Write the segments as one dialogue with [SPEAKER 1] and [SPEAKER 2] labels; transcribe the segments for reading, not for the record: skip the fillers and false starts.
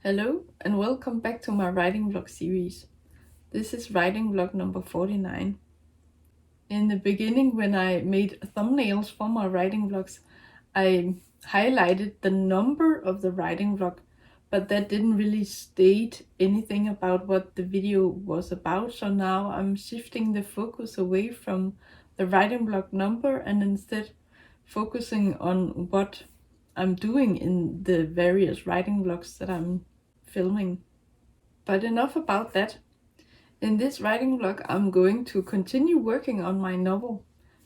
[SPEAKER 1] Hello and welcome back to my writing vlog series. This is writing vlog number 49. In the beginning, when I made thumbnails for my writing vlogs, I highlighted the number of the writing vlog, but that didn't really state anything about what the video was about. So now I'm shifting the focus away from the writing vlog number and instead focusing on what I'm doing in the various writing vlogs that I'm filming. But enough about that. In this writing vlog, I'm going to continue working on my novel,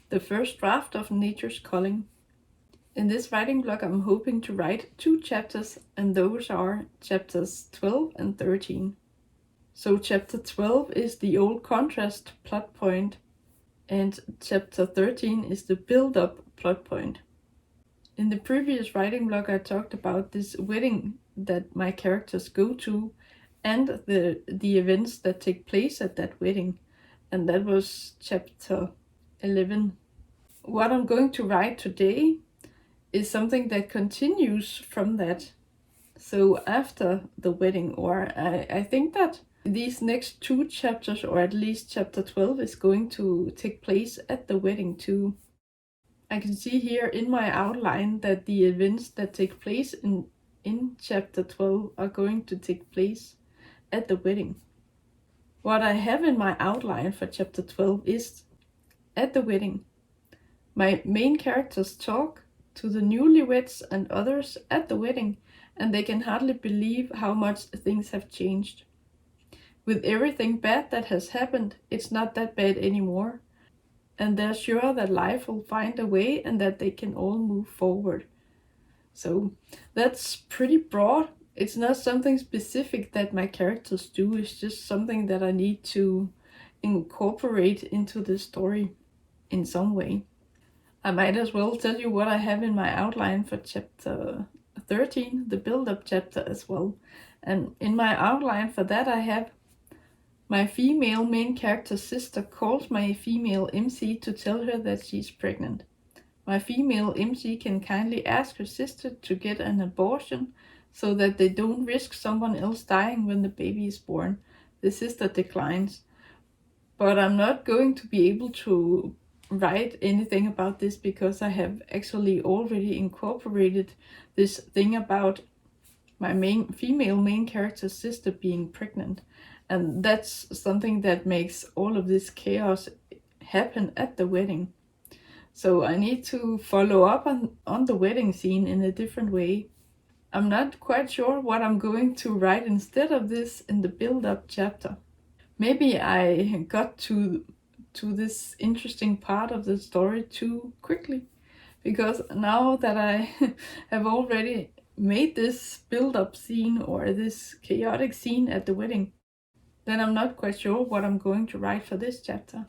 [SPEAKER 1] the first draft of Nature's Culling. In this writing vlog, I'm hoping to write 2 chapters, and those are chapters 12 and 13. So chapter 12 is the old contrast plot point, and chapter 13 is the build-up plot point. In the previous writing vlog, I talked about this wedding that my characters go to and the events that take place at that wedding, and that was chapter 11. What I'm going to write today is something that continues from that. So after the wedding, or I think that these next 2 chapters, or at least chapter 12, is going to take place at the wedding too. I can see here in my outline that the events that take place in chapter 12 are going to take place at the wedding. What I have in my outline for chapter 12 is at the wedding. My main characters talk to the newlyweds and others at the wedding, and they can hardly believe how much things have changed. With everything bad that has happened, it's not that bad anymore, and they're sure that life will find a way and that they can all move forward. So that's pretty broad. It's not something specific that my characters do, it's just something that I need to incorporate into the story in some way. I might as well tell you what I have in my outline for chapter 13, the build-up chapter as well. And in my outline for that, I have my female main character's sister calls my female MC to tell her that she's pregnant. My female MC can kindly ask her sister to get an abortion so that they don't risk someone else dying when the baby is born. The sister declines. But I'm not going to be able to write anything about this because I have actually already incorporated this thing about my female main character's sister being pregnant. And that's something that makes all of this chaos happen at the wedding. So I need to follow up on the wedding scene in a different way. I'm not quite sure what I'm going to write instead of this in the build-up chapter. Maybe I got to this interesting part of the story too quickly, because now that I have already made this build-up scene or this chaotic scene at the wedding, then I'm not quite sure what I'm going to write for this chapter.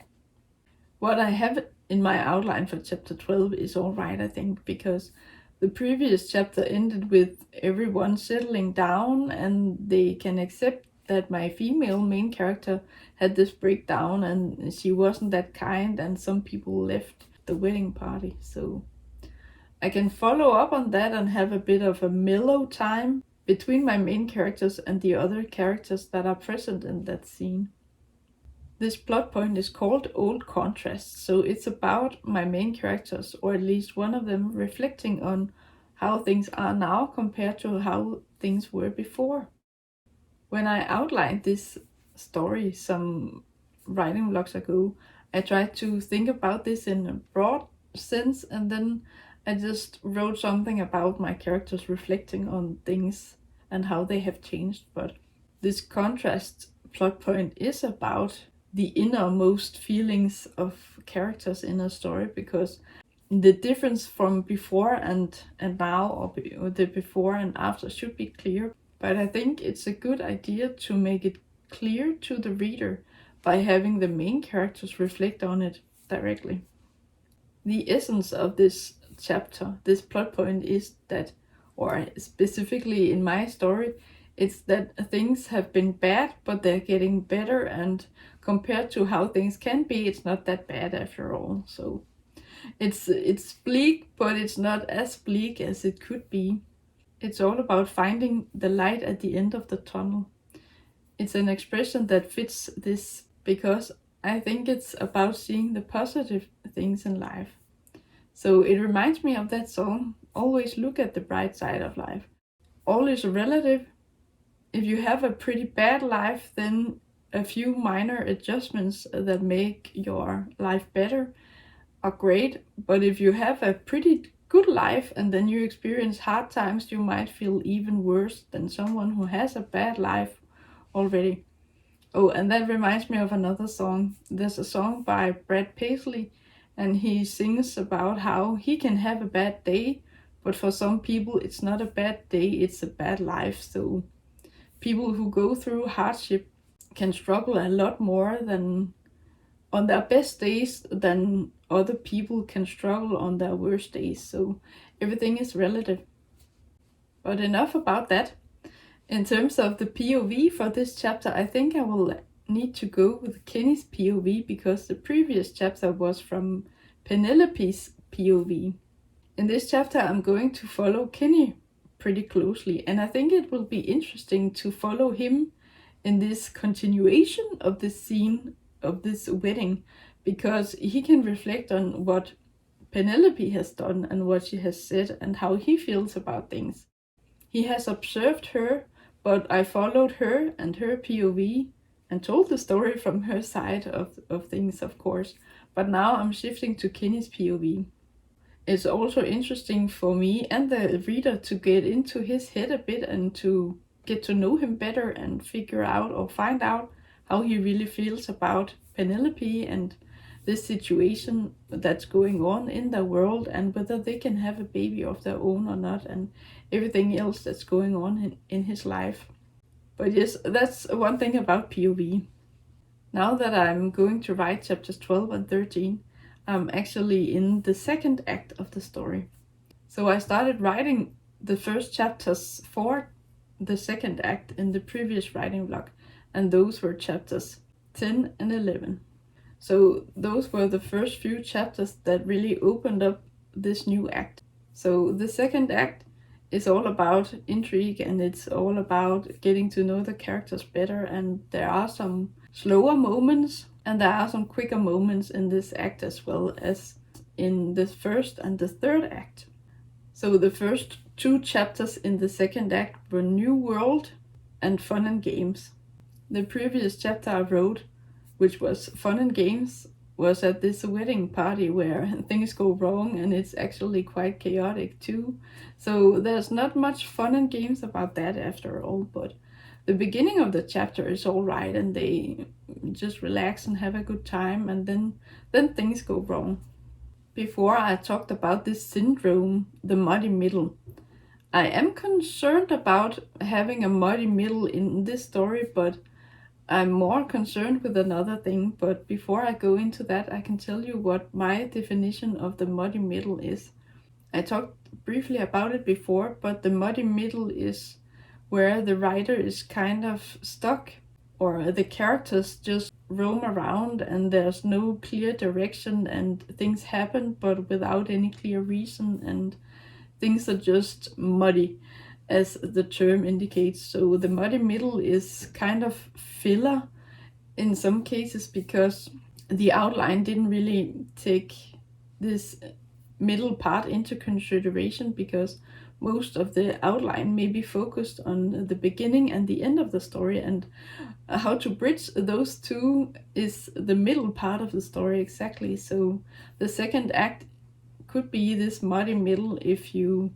[SPEAKER 1] What I have in my outline for chapter 12 is alright, I think, because the previous chapter ended with everyone settling down and they can accept that my female main character had this breakdown and she wasn't that kind and some people left the wedding party. So I can follow up on that and have a bit of a mellow time between my main characters and the other characters that are present in that scene. This plot point is called Old Contrast, so it's about my main characters, or at least one of them, reflecting on how things are now compared to how things were before. When I outlined this story some writing vlogs ago, I tried to think about this in a broad sense, and then I just wrote something about my characters reflecting on things and how they have changed. But this contrast plot point is about the innermost feelings of characters in a story, because the difference from before and now, or the before and after, should be clear. But I think it's a good idea to make it clear to the reader by having the main characters reflect on it directly. The essence of this chapter, this plot point, is that, or specifically in my story, it's that things have been bad, but they're getting better, and compared to how things can be, it's not that bad after all. So it's bleak, but it's not as bleak as it could be. It's all about finding the light at the end of the tunnel. It's an expression that fits this because I think it's about seeing the positive things in life. So it reminds me of that song, Always Look at the Bright Side of Life. All is relative. If you have a pretty bad life, then a few minor adjustments that make your life better are great. But if you have a pretty good life and then you experience hard times, you might feel even worse than someone who has a bad life already. Oh, and that reminds me of another song. There's a song by Brad Paisley, and he sings about how he can have a bad day, but for some people it's not a bad day, it's a bad life. So people who go through hardship can struggle a lot more than on their best days than other people can struggle on their worst days. So everything is relative. But enough about that. In terms of the POV for this chapter, I think I will need to go with Kenny's POV because the previous chapter was from Penelope's POV. In this chapter, I'm going to follow Kenny pretty closely, and I think it will be interesting to follow him in this continuation of this scene of this wedding, because he can reflect on what Penelope has done and what she has said and how he feels about things. He has observed her, but I followed her and her POV and told the story from her side of things, of course. But now I'm shifting to Kenny's POV. It's also interesting for me and the reader to get into his head a bit and to get to know him better and figure out or find out how he really feels about Penelope and this situation that's going on in the world and whether they can have a baby of their own or not and everything else that's going on in his life. But yes, that's one thing about POV. Now that I'm going to write chapters 12 and 13, I'm actually in the second act of the story. So I started writing the first chapters for the second act in the previous writing vlog, and those were chapters 10 and 11. So those were the first few chapters that really opened up this new act. So the second act is all about intrigue and it's all about getting to know the characters better, and there are some slower moments and there are some quicker moments in this act as well as in the first and the third act. So the first two chapters in the second act were New World and Fun and Games. The previous chapter I wrote, which was Fun and Games, was at this wedding party where things go wrong and it's actually quite chaotic too. So there's not much fun and games about that after all, but the beginning of the chapter is all right and they just relax and have a good time, and then things go wrong. Before I talked about this syndrome, the muddy middle. I am concerned about having a muddy middle in this story, but I'm more concerned with another thing. But before I go into that, I can tell you what my definition of the muddy middle is. I talked briefly about it before, but the muddy middle is where the writer is kind of stuck, or the characters just roam around and there's no clear direction and things happen but without any clear reason and things are just muddy, as the term indicates. So the muddy middle is kind of filler in some cases because the outline didn't really take this middle part into consideration, because most of the outline may be focused on the beginning and the end of the story, and how to bridge those two is the middle part of the story exactly. So the second act could be this muddy middle if you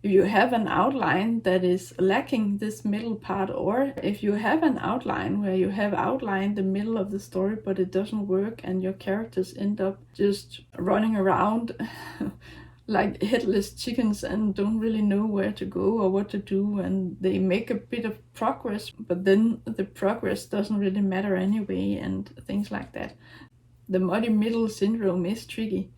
[SPEAKER 1] have an outline that is lacking this middle part, or if you have an outline where you have outlined the middle of the story but it doesn't work and your characters end up just running around like headless chickens and don't really know where to go or what to do, and they make a bit of progress but then the progress doesn't really matter anyway and things like that. The muddy middle syndrome is tricky.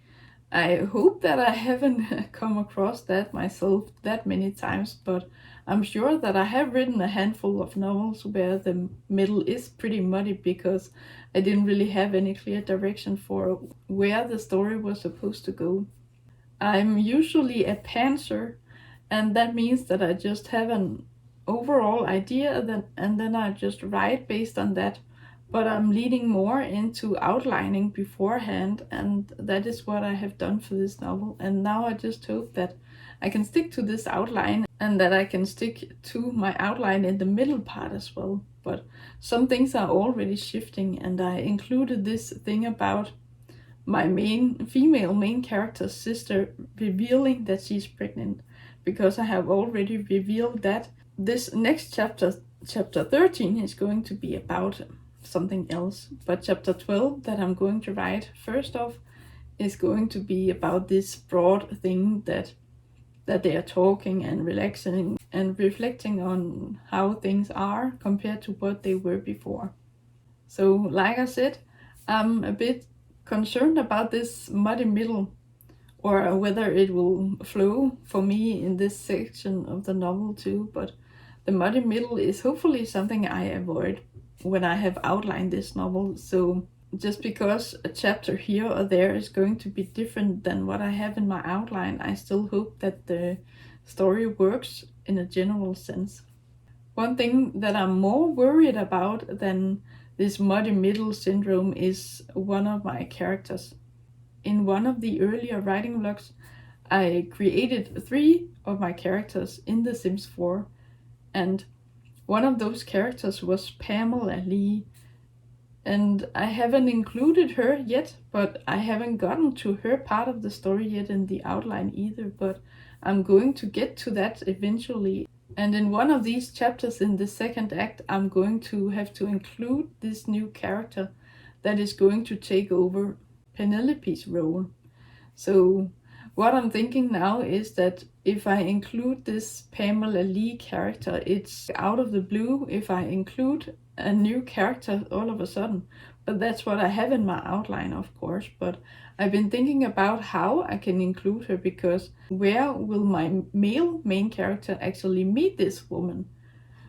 [SPEAKER 1] I hope that I haven't come across that myself that many times, but I'm sure that I have written a handful of novels where the middle is pretty muddy because I didn't really have any clear direction for where the story was supposed to go. I'm usually a pantser, And that means that I just have an overall idea and then I just write based on that. But I'm leaning more into outlining beforehand, and that is what I have done for this novel. And now I just hope that I can stick to this outline and that I can stick to my outline in the middle part as well. But some things are already shifting, and I included this thing about my female main character's sister revealing that she's pregnant, because I have already revealed that. This next chapter, chapter 13, is going to be about something else, but chapter 12 that I'm going to write first off is going to be about this broad thing that they are talking and relaxing and reflecting on how things are compared to what they were before. So like I said, I'm a bit concerned about this muddy middle, or whether it will flow for me in this section of the novel too, but the muddy middle is hopefully something I avoid when I have outlined this novel. So just because a chapter here or there is going to be different than what I have in my outline, I still hope that the story works in a general sense. One thing that I'm more worried about than this muddy middle syndrome is one of my characters. In one of the earlier writing vlogs, I created 3 of my characters in The Sims 4, and one of those characters was Pamela Lee, and I haven't included her yet, but I haven't gotten to her part of the story yet in the outline either, but I'm going to get to that eventually. And in one of these chapters in the second act, I'm going to have to include this new character that is going to take over Penelope's role. So what I'm thinking now is that if I include this Pamela Lee character, it's out of the blue if I include a new character all of a sudden. But that's what I have in my outline, of course. But I've been thinking about how I can include her, because where will my male main character actually meet this woman?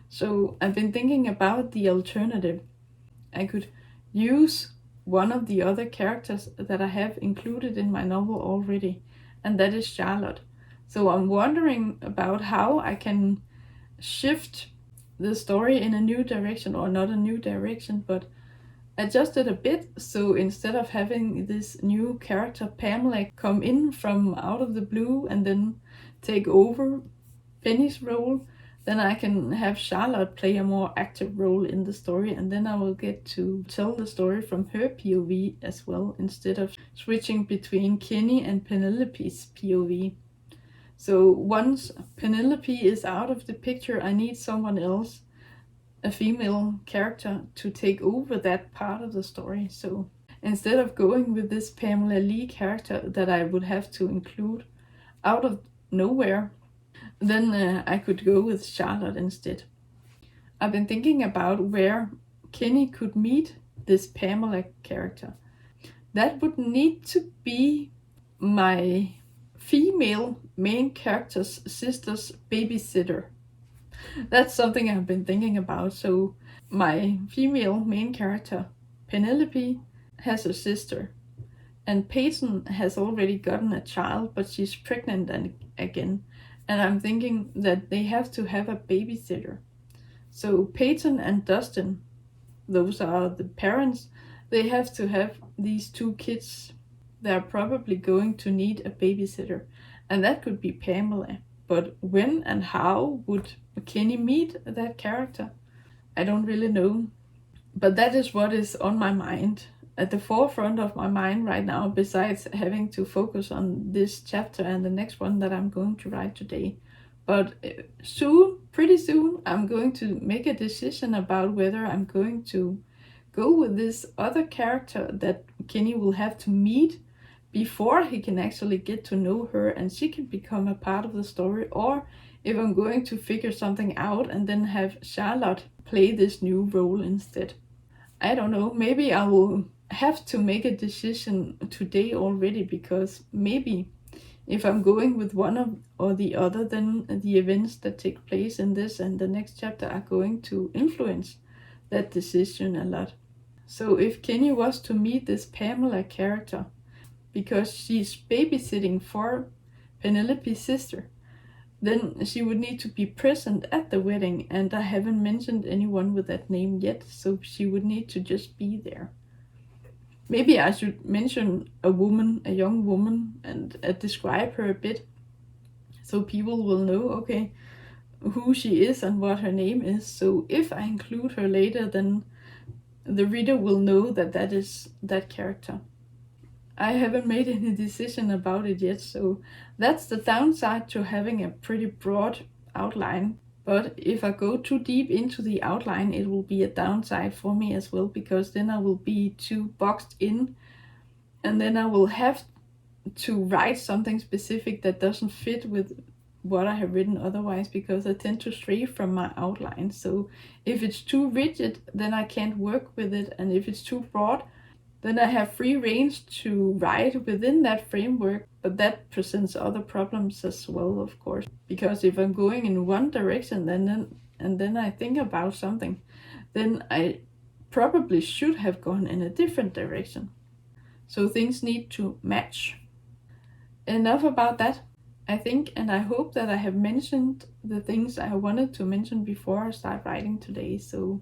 [SPEAKER 1] So I've been thinking about the alternative. I could use one of the other characters that I have included in my novel already, and that is Charlotte. So I'm wondering about how I can shift the story in a new direction, or not a new direction, but adjust it a bit. So instead of having this new character Pamela come in from out of the blue and then take over Penny's role, then I can have Charlotte play a more active role in the story, and then I will get to tell the story from her POV as well, instead of switching between Kenny and Penelope's POV. So once Penelope is out of the picture, I need someone else, a female character, to take over that part of the story. So instead of going with this Pamela Lee character that I would have to include out of nowhere, then I could go with Charlotte instead. I've been thinking about where Kenny could meet this Pamela character. That would need to be my female main character's sister's babysitter. That's something I've been thinking about. So my female main character, Penelope, has a sister, and Peyton has already gotten a child, but she's pregnant again. And I'm thinking that they have to have a babysitter. So Peyton and Dustin, those are the parents, they have to have these 2 kids. They're probably going to need a babysitter, and that could be Pamela. But when and how would Kenny meet that character? I don't really know. But that is what is on my mind, at the forefront of my mind right now, besides having to focus on this chapter and the next one that I'm going to write today. But soon, pretty soon, I'm going to make a decision about whether I'm going to go with this other character that Kenny will have to meet before he can actually get to know her and she can become a part of the story, or if I'm going to figure something out and then have Charlotte play this new role instead. I don't know, maybe I will have to make a decision today already, because maybe if I'm going with one or the other, then the events that take place in this and the next chapter are going to influence that decision a lot. So if Kenny was to meet this Pamela character because she's babysitting for Penelope's sister, then she would need to be present at the wedding, and I haven't mentioned anyone with that name yet, so she would need to just be there. Maybe I should mention a woman, a young woman, and describe her a bit, so people will know, okay, who she is and what her name is. So if I include her later, then the reader will know that that is that character. I haven't made any decision about it yet, so that's the downside to having a pretty broad outline. But if I go too deep into the outline, it will be a downside for me as well, because then I will be too boxed in, and then I will have to write something specific that doesn't fit with what I have written otherwise, because I tend to stray from my outline. So if it's too rigid, then I can't work with it, and if it's too broad, then I have free range to write within that framework, but that presents other problems as well, of course. Because if I'm going in one direction and then I think about something, then I probably should have gone in a different direction. So things need to match. Enough about that. I think and I hope that I have mentioned the things I wanted to mention before I start writing today. So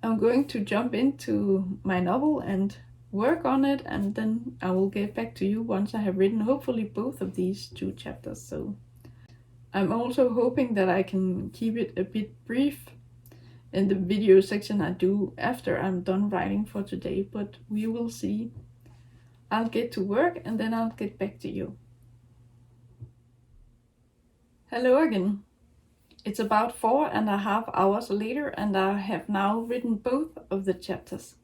[SPEAKER 1] I'm going to jump into my novel and work on it, and then I will get back to you once I have written hopefully both of these 2 chapters. So I'm also hoping that I can keep it a bit brief in the video section I do after I'm done writing for today, but we will see. I'll get to work and then I'll get back to you. Hello again. It's about 4.5 hours later, and I have now written both of the chapters.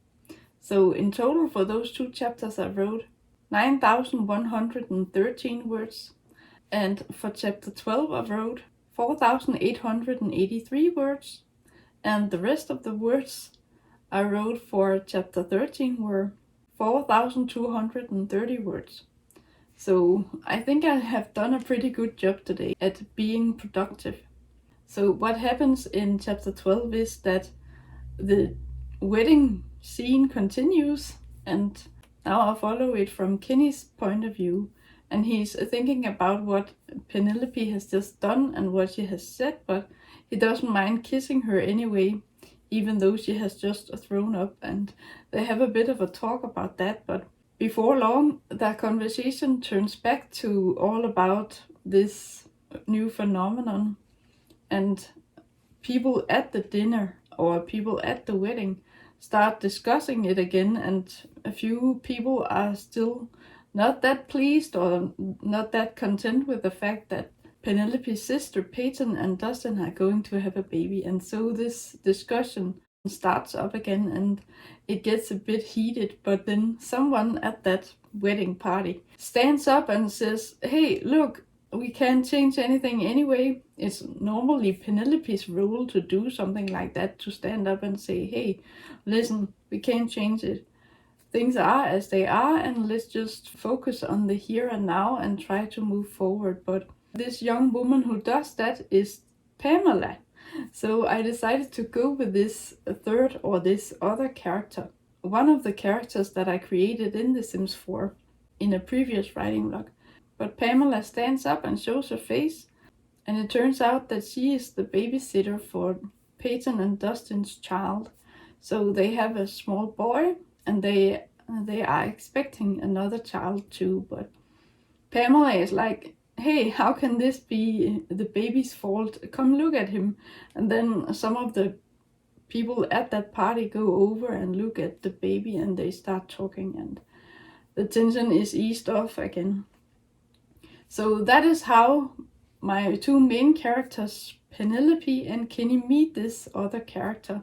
[SPEAKER 1] So in total for those 2 chapters I wrote 9,113 words, and for chapter 12 I wrote 4,883 words, and the rest of the words I wrote for chapter 13 were 4,230 words. So I think I have done a pretty good job today at being productive. So what happens in chapter 12 is that the wedding scene continues, and now I'll follow it from Kenny's point of view, and he's thinking about what Penelope has just done and what she has said, but he doesn't mind kissing her anyway, even though she has just thrown up, and they have a bit of a talk about that. But before long, that conversation turns back to all about this new phenomenon, and people at the dinner or people at the wedding start discussing it again, and a few people are still not that pleased or not that content with the fact that Penelope's sister Peyton and Dustin are going to have a baby. And so this discussion starts up again, and it gets a bit heated, but then someone at that wedding party stands up and says, "Hey, look, we can't change anything anyway." It's normally Penelope's role to do something like that, to stand up and say, "Hey, listen, we can't change it. Things are as they are, and let's just focus on the here and now and try to move forward." But this young woman who does that is Pamela. So I decided to go with this third or this other character. One of the characters that I created in The Sims 4 in a previous writing vlog. But Pamela stands up and shows her face, and it turns out that she is the babysitter for Peyton and Dustin's child. So they have a small boy, and they are expecting another child too. But Pamela is like, "Hey, how can this be the baby's fault? Come look at him." And then some of the people at that party go over and look at the baby, and they start talking, and the tension is eased off again. So that is how my 2 main characters, Penelope and Kenny, meet this other character.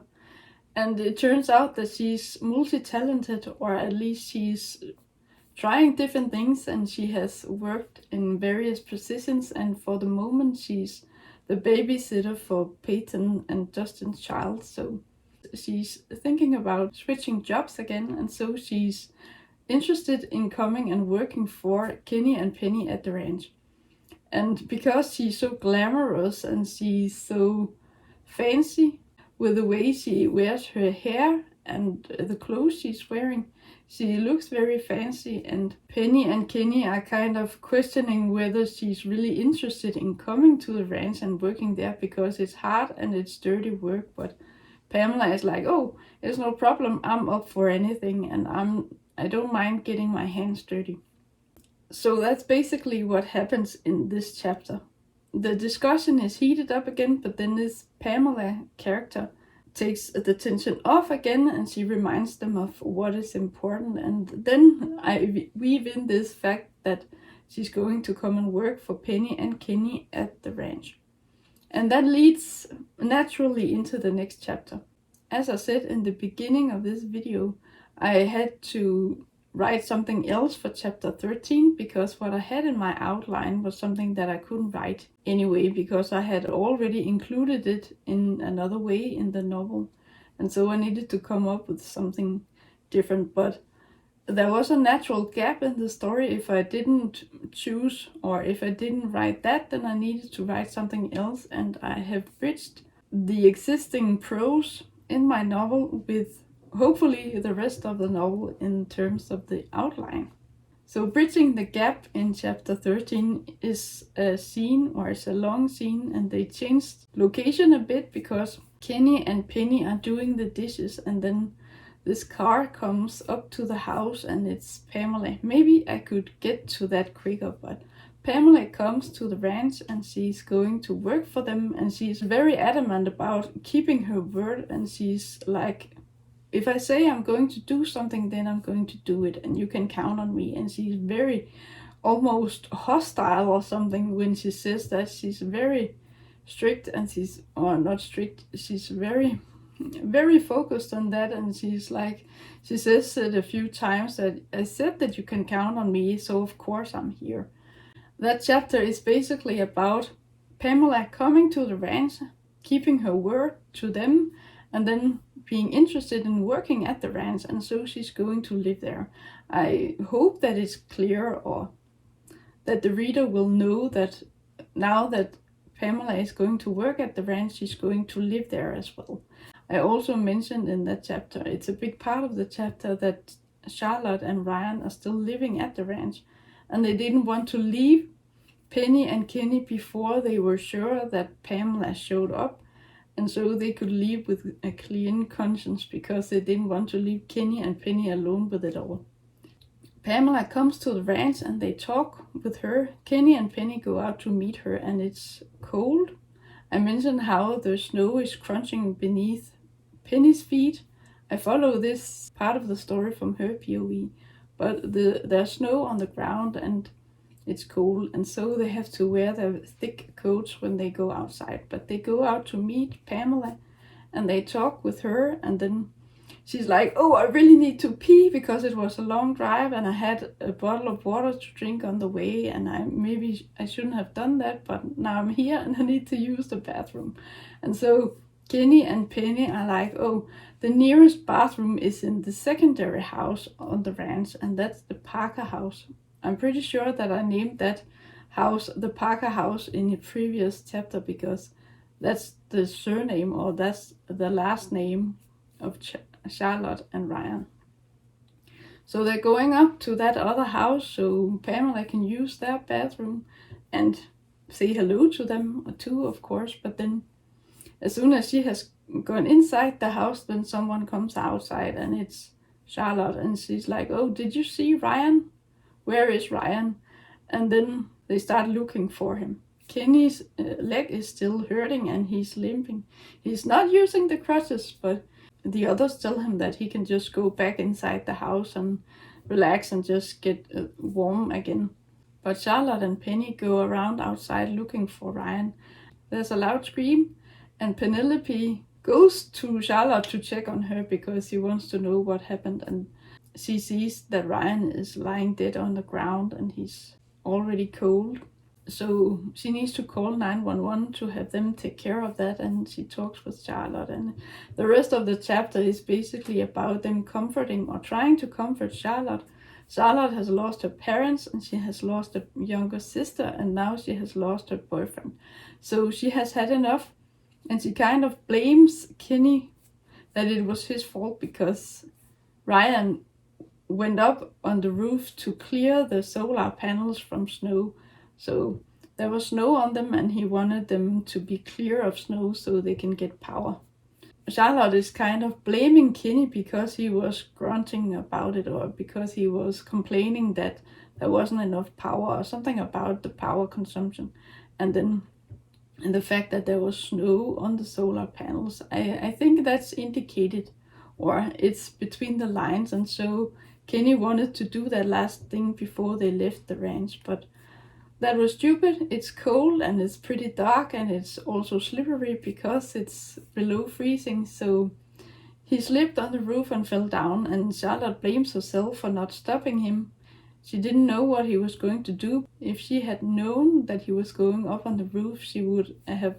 [SPEAKER 1] And it turns out that she's multi-talented, or at least she's trying different things, and she has worked in various positions, and for the moment she's the babysitter for Peyton and Dustin's child. So she's thinking about switching jobs again, and so she's interested in coming and working for Kenny and Penny at the ranch. And because she's so glamorous and she's so fancy with the way she wears her hair and the clothes she's wearing, She looks very fancy, and Penny and Kenny are kind of questioning whether she's really interested in coming to the ranch and working there, because it's hard and it's dirty work. But Pamela is like, oh, it's no problem, I'm up for anything, and I don't mind getting my hands dirty. So that's basically what happens in this chapter. The discussion is heated up again, but then this Pamela character takes the tension off again, and she reminds them of what is important. And then I weave in this fact that she's going to come and work for Penny and Kenny at the ranch. And that leads naturally into the next chapter. As I said in the beginning of this video, I had to write something else for chapter 13, because what I had in my outline was something that I couldn't write anyway, because I had already included it in another way in the novel. And so I needed to come up with something different. But there was a natural gap in the story. If I didn't choose, or if I didn't write that, then I needed to write something else. And I have bridged the existing prose in my novel with hopefully the rest of the novel in terms of the outline. So bridging the gap in chapter 13 is a scene, or it's a long scene, and they changed location a bit because Kenny and Penny are doing the dishes, and then this car comes up to the house and it's Pamela. Maybe I could get to that quicker, but Pamela comes to the ranch and she's going to work for them, and she's very adamant about keeping her word, and she's like, if I say I'm going to do something, then I'm going to do it, and you can count on me. And she's very almost hostile or something when she says that. She's very strict, and she's, or not strict, she's very, very focused on that. And she's like, she says it a few times, that I said that you can count on me, so of course I'm here. That chapter is basically about Pamela coming to the ranch, keeping her word to them, and then being interested in working at the ranch, and so she's going to live there. I hope that it's clear, or that the reader will know that now that Pamela is going to work at the ranch, she's going to live there as well. I also mentioned in that chapter, it's a big part of the chapter, that Charlotte and Ryan are still living at the ranch, and they didn't want to leave Penny and Kenny before they were sure that Pamela showed up, and so they could leave with a clean conscience, because they didn't want to leave Kenny and Penny alone with it all. Pamela comes to the ranch and they talk with her. Kenny and Penny go out to meet her, and it's cold. I mentioned how the snow is crunching beneath Penny's feet. I follow this part of the story from her POV, but there's snow on the ground and it's cold, and so they have to wear their thick coats when they go outside. But they go out to meet Pamela and they talk with her, and then she's like, oh, I really need to pee because it was a long drive and I had a bottle of water to drink on the way, and maybe I shouldn't have done that, but now I'm here and I need to use the bathroom. And so Kenny and Penny are like, oh, the nearest bathroom is in the secondary house on the ranch, and that's the Parker house. I'm pretty sure that I named that house the Parker house in the previous chapter, because that's the surname, or that's the last name of Charlotte and Ryan. So they're going up to that other house so Pamela can use their bathroom and say hello to them too, of course. But then as soon as she has gone inside the house, then someone comes outside, and it's Charlotte, and she's like, oh, did you see Ryan? Where is Ryan? And then they start looking for him. Kenny's leg is still hurting and he's limping. He's not using the crutches, but the others tell him that he can just go back inside the house and relax and just get warm again. But Charlotte and Penny go around outside looking for Ryan. There's a loud scream, and Penelope goes to Charlotte to check on her because she wants to know what happened, and she sees that Ryan is lying dead on the ground and he's already cold. So she needs to call 911 to have them take care of that, and she talks with Charlotte. And the rest of the chapter is basically about them comforting, or trying to comfort Charlotte. Charlotte has lost her parents, and she has lost a younger sister, and now she has lost her boyfriend. So she has had enough, and she kind of blames Kenny that it was his fault because Ryan went up on the roof to clear the solar panels from snow. So there was snow on them and he wanted them to be clear of snow so they can get power. Charlotte is kind of blaming Kenny because he was grunting about it, or because he was complaining that there wasn't enough power, or something about the power consumption. And then and the fact that there was snow on the solar panels, I think that's indicated, or it's between the lines. And so Kenny wanted to do that last thing before they left the ranch, but that was stupid. It's cold and it's pretty dark and it's also slippery because it's below freezing. So he slipped on the roof and fell down, and Charlotte blames herself for not stopping him. She didn't know what he was going to do. If she had known that he was going up on the roof, she would have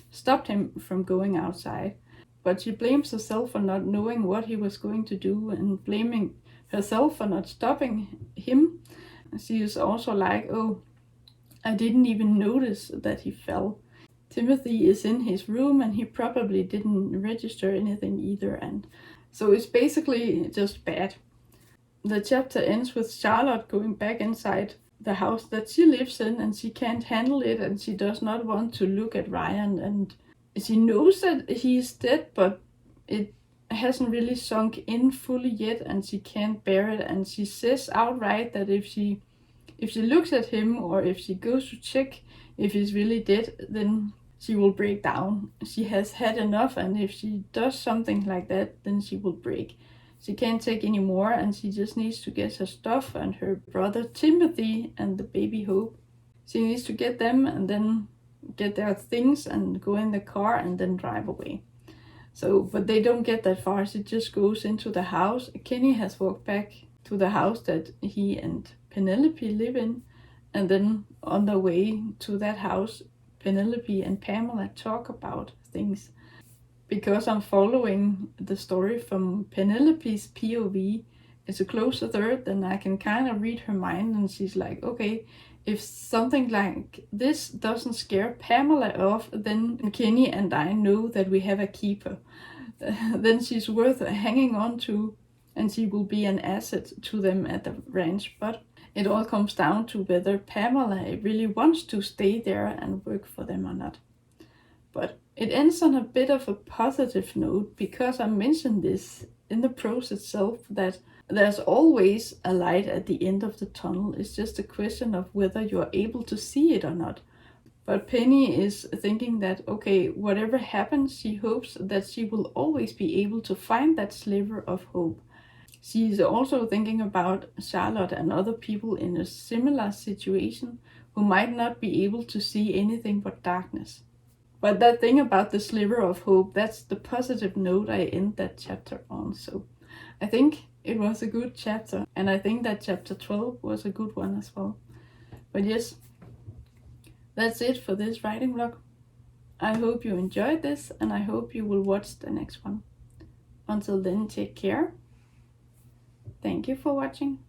[SPEAKER 1] stopped him from going outside. But she blames herself for not knowing what he was going to do and blaming herself for not stopping him. She is also like, oh, I didn't even notice that he fell. Timothy is in his room and he probably didn't register anything either, and so it's basically just bad. The chapter ends with Charlotte going back inside the house that she lives in, and she can't handle it, and she does not want to look at Ryan, and she knows that he's dead, but it hasn't really sunk in fully yet, and she can't bear it, and she says outright that if she looks at him, or if she goes to check if he's really dead, then she will break down. She has had enough, and if she does something like that, then she will break. She can't take any more, and she just needs to get her stuff and her brother Timothy and the baby Hope. She needs to get them and then get their things and go in the car and then drive away. So, but they don't get that far. She just goes into the house. Kenny has walked back to the house that he and Penelope live in, and then on the way to that house, Penelope and Pamela talk about things. Because I'm following the story from Penelope's POV, it's a closer third, then I can kind of read her mind, and she's like, okay, if something like this doesn't scare Pamela off, then Kenny and I know that we have a keeper. Then she's worth hanging on to, and she will be an asset to them at the ranch. But it all comes down to whether Pamela really wants to stay there and work for them or not. But it ends on a bit of a positive note, because I mentioned this in the prose itself, that there's always a light at the end of the tunnel. It's just a question of whether you're able to see it or not. But Penny is thinking that, okay, whatever happens, she hopes that she will always be able to find that sliver of hope. She's also thinking about Charlotte and other people in a similar situation who might not be able to see anything but darkness. But that thing about the sliver of hope, that's the positive note I end that chapter on. So I think it was a good chapter, and I think that chapter 12 was a good one as well. But yes, that's it for this writing vlog. I hope you enjoyed this, and I hope you will watch the next one. Until then, take care. Thank you for watching.